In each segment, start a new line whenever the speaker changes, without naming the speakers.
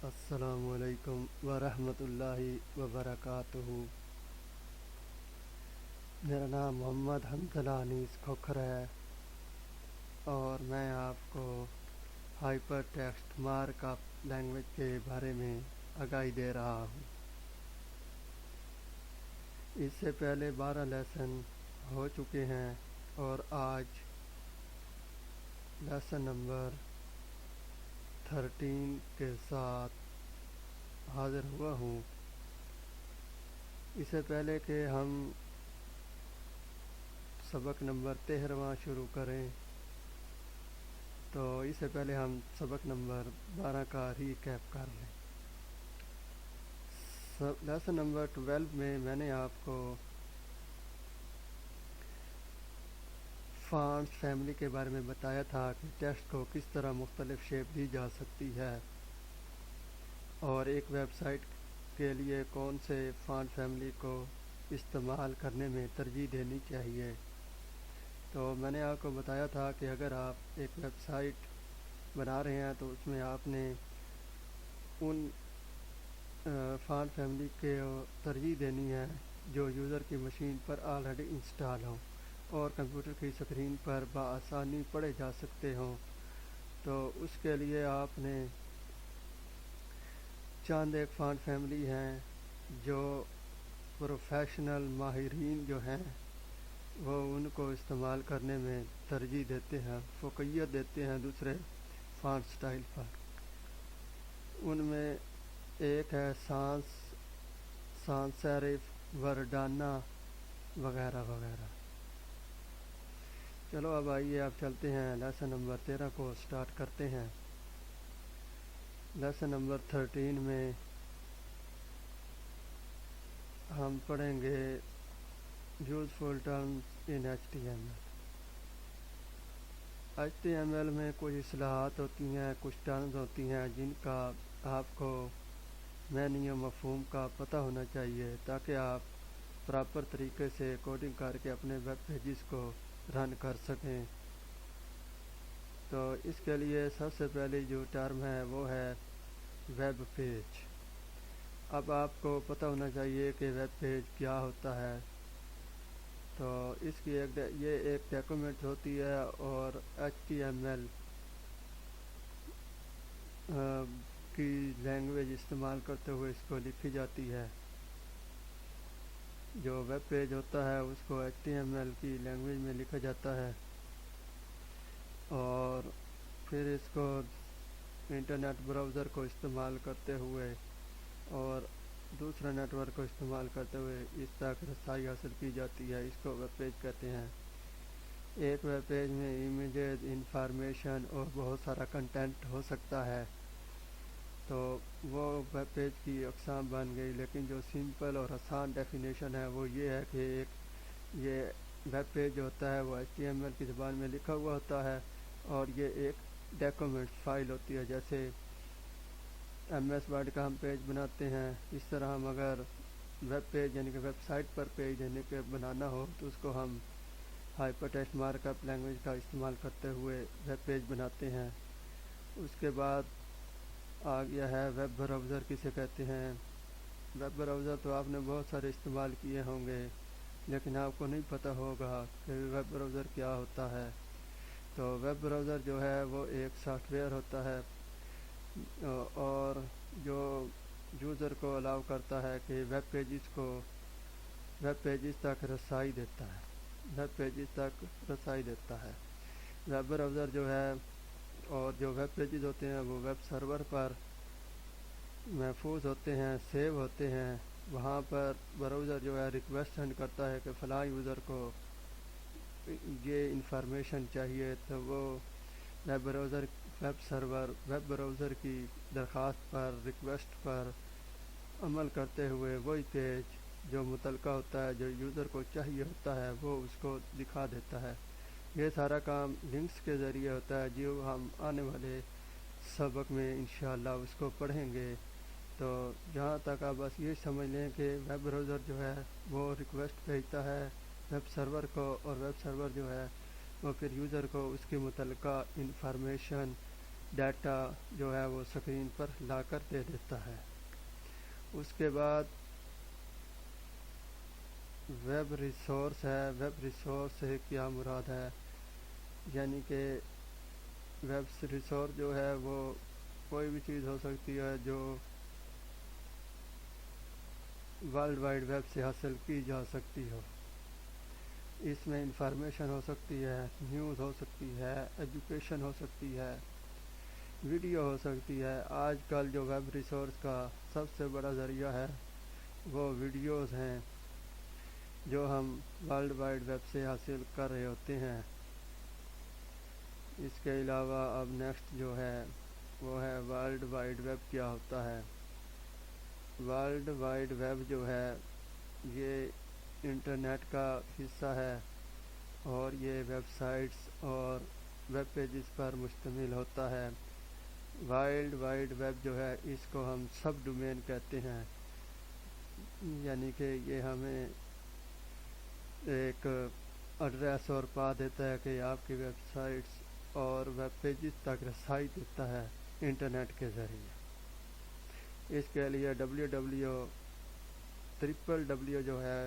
السلام علیکم ورحمۃ اللہ وبرکاتہ۔ میرا نام محمد حمزہ انیس کھوکھر ہے اور میں آپ کو hyper text mark up language کے بارے میں آگاہی دے رہا ہوں۔ اس سے پہلے 12 لیسن ہو چکے ہیں اور آج لیسن نمبر 13 کے ساتھ حاضر ہوا ہوں۔ اس سے پہلے کہ ہم سبق نمبر 13واں شروع کریں تو اس سے پہلے ہم سبق نمبر 12 کا ریکیپ کر لیں۔ لیسن نمبر 12 میں نے آپ کو فانٹس فیملی کے بارے میں بتایا تھا کہ ٹیکسٹ کو کس طرح مختلف شیپ دی جا سکتی ہے اور ایک ویب سائٹ کے لیے کون سے فانٹ فیملی کو استعمال کرنے میں ترجیح دینی چاہیے۔ تو میں نے آپ کو بتایا تھا کہ اگر آپ ایک ویب سائٹ بنا رہے ہیں تو اس میں آپ نے ان فانٹ فیملی کے ترجیح دینی ہے جو یوزر کی مشین پر آلریڈی انسٹال ہوں اور کمپیوٹر کی اسکرین پر بآسانی پڑھے جا سکتے ہوں۔ تو اس کے لیے آپ نے چند ایک فانٹ فیملی ہیں جو پروفیشنل ماہرین جو ہیں وہ ان کو استعمال کرنے میں ترجیح دیتے ہیں، فوقیت دیتے ہیں دوسرے فانٹ سٹائل پر۔ ان میں ایک ہے سانس سیرف، ورڈانا وغیرہ وغیرہ۔ چلو اب آئیے آپ چلتے ہیں لیسن نمبر 13 کو سٹارٹ کرتے ہیں۔ لیسن نمبر 13 میں ہم پڑھیں گے useful terms in HTML۔ HTML میں کچھ اصطلاحات ہوتی ہیں، کچھ ٹرمز ہوتی ہیں جن کا آپ کو معنی و مفہوم کا پتہ ہونا چاہیے تاکہ آپ پراپر طریقے سے کوڈنگ کر کے اپنے ویب پیجز کو رن کر سکیں۔ تو اس کے لیے سب سے پہلی جو ٹرم ہے وہ ہے ویب پیج۔ اب آپ کو پتہ ہونا چاہیے کہ ویب پیج کیا ہوتا ہے۔ تو اس کی یہ ایک ڈاکیومنٹ ہوتی ہے اور HTML کی لینگویج استعمال کرتے ہوئے اس کو لکھی جاتی ہے۔ جو ویب پیج ہوتا ہے اس کو HTML کی لینگویج میں لکھا جاتا ہے اور پھر اس کو انٹرنیٹ براؤزر کو استعمال کرتے ہوئے اور دوسرا نیٹ ورک کو استعمال کرتے ہوئے اس تک رسائی حاصل کی جاتی ہے۔ اس کو ویب پیج کہتے ہیں۔ ایک ویب پیج میں امیجز، انفارمیشن اور بہت سارا کنٹینٹ ہو سکتا ہے۔ تو وہ ویب پیج کی اقسام بن گئی، لیکن جو سمپل اور آسان ڈیفینیشن ہے وہ یہ ہے کہ یہ ویب پیج جو ہوتا ہے وہ HTML کی زبان میں لکھا ہوا ہوتا ہے اور یہ ایک ڈاکیومنٹ فائل ہوتی ہے۔ جیسے MS ورڈ کا ہم پیج بناتے ہیں، اس طرح ہم اگر ویب پیج یعنی کہ ویب سائٹ پر پیج یعنی کہ بنانا ہو تو اس کو ہم hyper text mark up language کا استعمال کرتے ہوئے ویب پیج بناتے ہیں۔ اس کے بعد آ گیا ہے ویب براؤزر کسے کہتے ہیں۔ ویب براؤزر تو آپ نے بہت سارے استعمال کیے ہوں گے لیکن آپ کو نہیں پتہ ہوگا کہ ویب براؤزر کیا ہوتا ہے۔ تو ویب براؤزر جو ہے وہ ایک سافٹ ویئر ہوتا ہے اور جو یوزر کو الاؤ کرتا ہے کہ ویب پیجز تک رسائی دیتا ہے۔ ویب براؤزر جو ہے اور جو ویب پیجز ہوتے ہیں وہ ویب سرور پر محفوظ ہوتے ہیں، سیو ہوتے ہیں۔ وہاں پر براؤزر جو ہے ریکویسٹ سینڈ کرتا ہے کہ فلاں یوزر کو یہ انفارمیشن چاہیے، تو وہ ویب براؤزر کی درخواست پر، ریکویسٹ پر عمل کرتے ہوئے وہی پیج جو متعلقہ ہوتا ہے، جو یوزر کو چاہیے ہوتا ہے، وہ اس کو دکھا دیتا ہے۔ یہ سارا کام لنکس کے ذریعے ہوتا ہے جو ہم آنے والے سبق میں انشاءاللہ اس کو پڑھیں گے۔ تو جہاں تک آپ بس یہ سمجھ لیں کہ ویب براؤزر جو ہے وہ ریکویسٹ بھیجتا ہے ویب سرور کو اور ویب سرور جو ہے وہ پھر یوزر کو اس کی متعلقہ انفارمیشن ڈیٹا جو ہے وہ اسکرین پر لا کر دے دیتا ہے۔ اس کے بعد ویب ریسورس ہے۔ ویب ریسورس سے کیا مراد ہے؟ یعنی کہ ویب ریسورس جو ہے وہ کوئی بھی چیز ہو سکتی ہے جو ورلڈ وائڈ ویب سے حاصل کی جا سکتی ہو۔ اس میں انفارمیشن ہو سکتی ہے، نیوز ہو سکتی ہے، ایجوکیشن ہو سکتی ہے، ویڈیو ہو سکتی ہے۔ آج کل جو ویب ریسورس کا سب سے بڑا ذریعہ ہے وہ ویڈیوز ہیں جو ہم ورلڈ وائڈ ویب سے حاصل کر رہے ہوتے ہیں۔ اس کے علاوہ اب نیکسٹ جو ہے وہ ہے ورلڈ وائڈ ویب کیا ہوتا ہے۔ ورلڈ وائڈ ویب جو ہے یہ انٹرنیٹ کا حصہ ہے اور یہ ویب سائٹس اور ویب پیجز پر مشتمل ہوتا ہے۔ ورلڈ وائڈ ویب جو ہے اس کو ہم سب ڈومین کہتے ہیں، یعنی کہ یہ ہمیں ایک ایڈریس اور پا دیتا ہے کہ آپ کی ویب سائٹس اور ویب پیجز تک رسائی دیتا ہے انٹرنیٹ کے ذریعے۔ اس کے لیے www جو ہے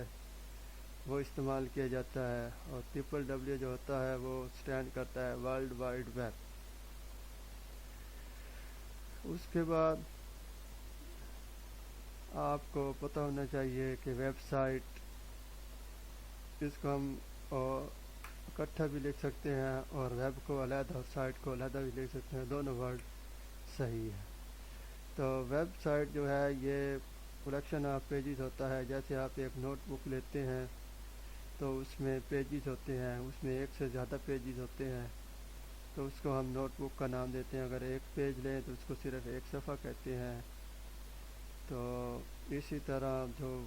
وہ استعمال کیا جاتا ہے، اور www جو ہوتا ہے وہ سٹینڈ کرتا ہے ورلڈ وائڈ ویب۔ اس کے بعد آپ کو پتہ ہونا چاہیے کہ ویب سائٹ اس کو ہم اکٹھا بھی لکھ سکتے ہیں اور ویب کو علیحدہ اور سائٹ کو علیحدہ بھی لکھ سکتے ہیں، دونوں ورڈ صحیح ہے۔ تو ویب سائٹ جو ہے یہ کلیکشن آف پیجز ہوتا ہے۔ جیسے آپ ایک نوٹ بک لیتے ہیں تو اس میں پیجز ہوتے ہیں، اس میں ایک سے زیادہ پیجز ہوتے ہیں، تو اس کو ہم نوٹ بک کا نام دیتے ہیں۔ اگر ایک پیج لیں تو اس کو صرف ایک صفحہ کہتے ہیں۔ تو اسی طرح جو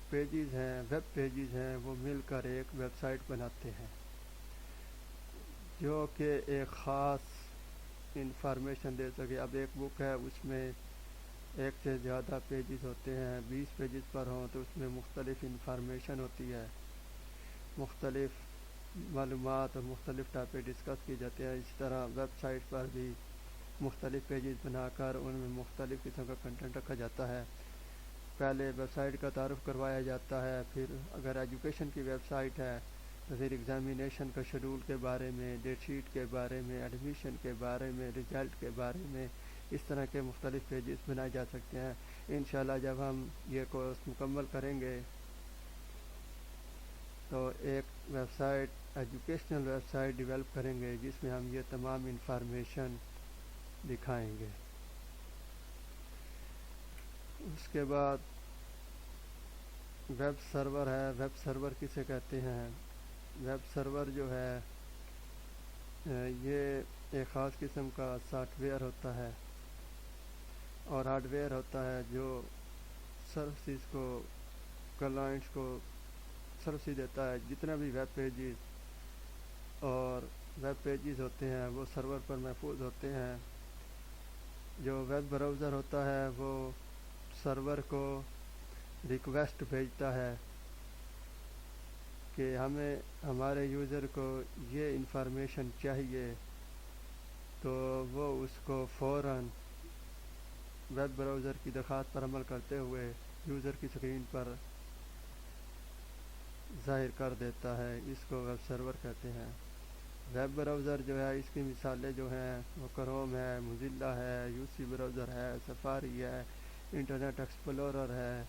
پیجز ہیں، ویب پیجز ہیں، وہ مل کر ایک ویب سائٹ بناتے ہیں جو کہ ایک خاص انفارمیشن دے سکے۔ اب ایک بک ہے، اس میں ایک سے زیادہ پیجز ہوتے ہیں، 20 پیجز پر ہوں تو اس میں مختلف انفارمیشن ہوتی ہے، مختلف معلومات اور مختلف ٹاپک ڈسکس کی جاتے ہیں۔ اس طرح ویب سائٹ پر بھی مختلف پیجز بنا کر ان میں مختلف قسم کا کنٹینٹ رکھا جاتا ہے۔ پہلے ویب سائٹ کا تعارف کروایا جاتا ہے، پھر اگر ایجوکیشن کی ویب سائٹ ہے تو پھر ایگزامینیشن کا شیڈول کے بارے میں، ڈیٹ شیٹ کے بارے میں، ایڈمیشن کے بارے میں، رزلٹ کے بارے میں، اس طرح کے مختلف پیجز بنائے جا سکتے ہیں۔ انشاءاللہ جب ہم یہ کورس مکمل کریں گے تو ایک website, educational website develop کریں گے جس میں ہم یہ تمام انفارمیشن دکھائیں گے۔ اس کے بعد ویب سرور ہے۔ ویب سرور کسے کہتے ہیں؟ ویب سرور جو ہے یہ ایک خاص قسم کا سافٹ ویئر ہوتا ہے اور ہارڈ ویئر ہوتا ہے جو سروسز کو، کلائنٹس کو سروسز دیتا ہے۔ جتنا بھی ویب پیجز اور ویب پیجز ہوتے ہیں وہ سرور پر محفوظ ہوتے ہیں۔ جو ویب براؤزر ہوتا ہے وہ سرور کو ریکویسٹ بھیجتا ہے کہ ہمیں ہمارے یوزر کو یہ انفارمیشن چاہیے، تو وہ اس کو فوراً ویب براؤزر کی درخواست پر عمل کرتے ہوئے یوزر کی اسکرین پر ظاہر کر دیتا ہے۔ اس کو ویب سرور کہتے ہیں۔ ویب براؤزر جو ہے اس کی مثالیں جو ہیں وہ کروم ہے، موزیلا ہے، یو سی براؤزر ہے، سفاری ہے، انٹرنیٹ ایکسپلورر ہے،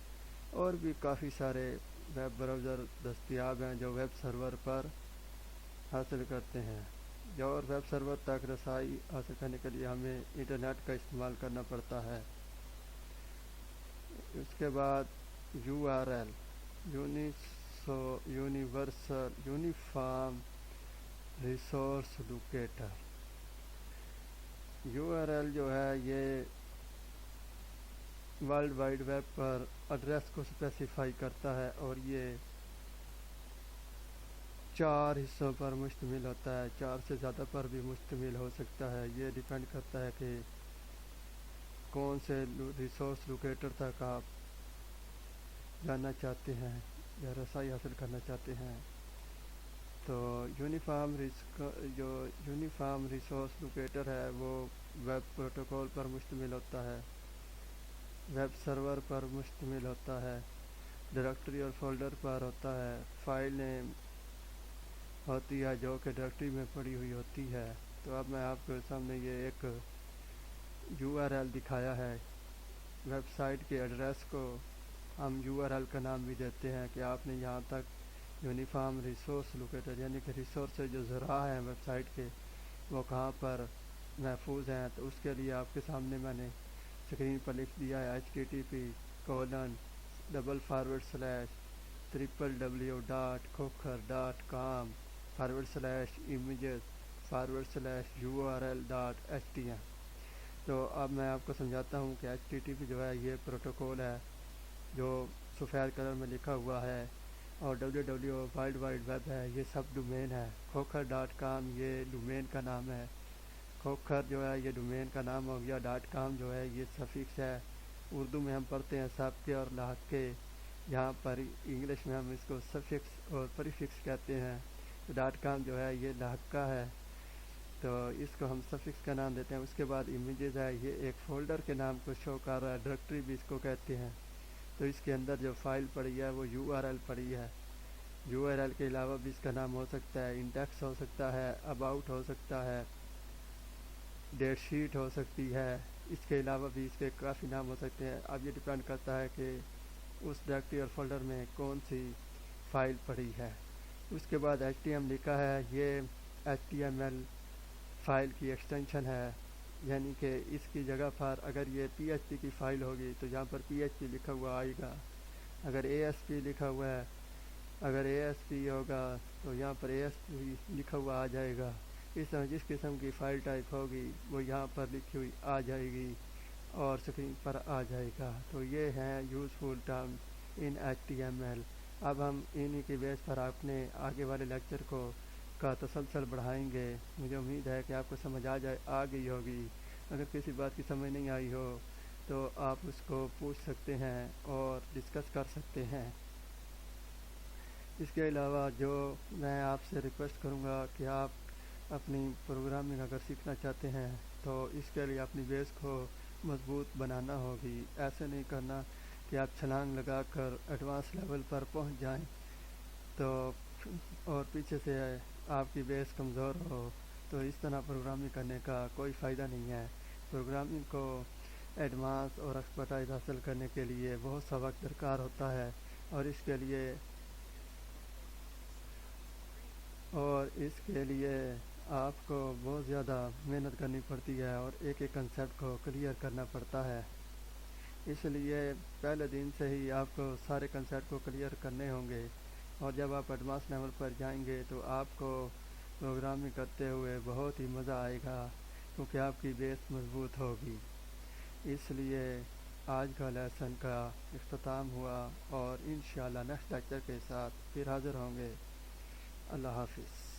اور بھی کافی سارے ویب براؤزر دستیاب ہیں جو ویب سرور پر حاصل کرتے ہیں۔ اور ویب سرور تک رسائی حاصل کرنے کے لیے ہمیں انٹرنیٹ کا استعمال کرنا پڑتا ہے۔ اس کے بعد you R L, universal uniform resource locator. You R L جو ہے یہ ورلڈ وائڈ ویب پر ایڈریس کو اسپیسیفائی کرتا ہے اور یہ 4 حصوں پر مشتمل ہوتا ہے، 4 سے زیادہ پر بھی مشتمل ہو سکتا ہے۔ یہ ڈیپینڈ کرتا ہے کہ کون سے ریسورس لوکیٹر تک آپ جانا چاہتے ہیں یا رسائی حاصل کرنا چاہتے ہیں۔ تو جو یونیفارم ریسورس لوکیٹر ہے وہ ویب پروٹوکول پر مشتمل ہوتا ہے، ویب سرور پر مشتمل ہوتا ہے، ڈائریکٹری اور فولڈر پر ہوتا ہے، فائل نیم ہوتی ہے جو کہ ڈائریکٹری میں پڑی ہوئی ہوتی ہے۔ تو اب میں آپ کے سامنے یہ ایک یو آر ایل دکھایا ہے، ویب سائٹ کے ایڈریس کو ہم یو آر ایل کا نام بھی دیتے ہیں کہ آپ نے یہاں تک یونیفارم ریسورس لوکیٹر یعنی کہ ریسورس جو ذرائع ہیں ویب سائٹ کے وہ کہاں پر محفوظ ہیں، تو اس کے لیے آپ کے سامنے میں نے اسکرین پر لکھ دیا ہے http://www.khokhar.com/images/url.htm۔ تو اب میں آپ کو سمجھاتا ہوں کہ HTTP جو ہے یہ پروٹوکول ہے جو سفید کلر میں لکھا ہوا ہے، اور www ورلڈ وائڈ ویب ہے، یہ سب ڈومین ہے۔ khokhar.com یہ ڈومین کا نام ہے، کھوکھر جو ہے یہ ڈومین کا نام ہو گیا، .com جو ہے یہ سفکس ہے۔ اردو میں ہم پڑھتے ہیں سب کے اور لاحق کے، یہاں پر انگلش میں ہم اس کو سفکس اور پریفکس کہتے ہیں۔ .com جو ہے یہ لاحق کا ہے، تو اس کو ہم سفکس کا نام دیتے ہیں۔ اس کے بعد امیجز ہے، یہ ایک فولڈر کے نام کو شو کر رہا ہے، ڈائریکٹری بھی اس کو کہتے ہیں۔ تو اس کے اندر جو فائل پڑی ہے وہ یو آر ایل پڑی ہے۔ یو آر ایل کے علاوہ بھی اس کا نام ہو سکتا ہے، انڈیکس ہو سکتا ہے، اباؤٹ ہو سکتا ہے، ڈیٹ شیٹ ہو سکتی ہے، اس کے علاوہ بھی اس کے کافی نام ہو سکتے ہیں۔ اب یہ ڈپینڈ کرتا ہے کہ اس ڈائریکٹری اور فولڈر میں کون سی فائل پڑی ہے۔ اس کے بعد HTML لکھا ہے، یہ HTML فائل کی ایکسٹینشن ہے، یعنی کہ اس کی جگہ پر اگر یہ PHP کی فائل ہوگی تو یہاں پر PHP لکھا ہوا آئے گا، اگر ASP لکھا ہوا ہے، اگر ASP ہوگا تو یہاں پر ASP لکھا ہوا آ جائے گا۔ اس طرح جس قسم کی فائل ٹائپ ہوگی وہ یہاں پر لکھی ہوئی آ جائے گی اور اسکرین پر آ جائے گا۔ تو یہ ہیں یوزفل ٹرم ان HTML۔ اب ہم انہی کی بیس پر اپنے آگے والے لیکچر کا تسلسل بڑھائیں گے۔ مجھے امید ہے کہ آپ کو سمجھ آ گئی ہوگی۔ اگر کسی بات کی سمجھ نہیں آئی ہو تو آپ اس کو پوچھ سکتے ہیں اور ڈسکس کر سکتے ہیں۔ اس کے علاوہ جو میں آپ سے ریکویسٹ کروں گا کہ آپ اپنی پروگرامنگ اگر سیکھنا چاہتے ہیں تو اس کے لیے اپنی بیس کو مضبوط بنانا ہوگی۔ ایسے نہیں کرنا کہ آپ چھلانگ لگا کر ایڈوانس لیول پر پہنچ جائیں تو اور پیچھے سے آپ کی بیس کمزور ہو، تو اس طرح پروگرامنگ کرنے کا کوئی فائدہ نہیں ہے۔ پروگرامنگ کو ایڈوانس اور ایکسپرٹائز حاصل کرنے کے لیے بہت سا وقت درکار ہوتا ہے، اور اس کے لیے آپ کو بہت زیادہ محنت کرنی پڑتی ہے اور ایک ایک کنسیپٹ کو کلیئر کرنا پڑتا ہے۔ اس لیے پہلے دن سے ہی آپ کو سارے کنسیپٹ کو کلیئر کرنے ہوں گے، اور جب آپ ایڈوانس لیول پر جائیں گے تو آپ کو پروگرامنگ کرتے ہوئے بہت ہی مزہ آئے گا، کیونکہ آپ کی بیس مضبوط ہوگی۔ اس لیے آج کا لیسن کا اختتام ہوا، اور انشاءاللہ نیکسٹ لیکچر کے ساتھ پھر حاضر ہوں گے۔ اللہ حافظ۔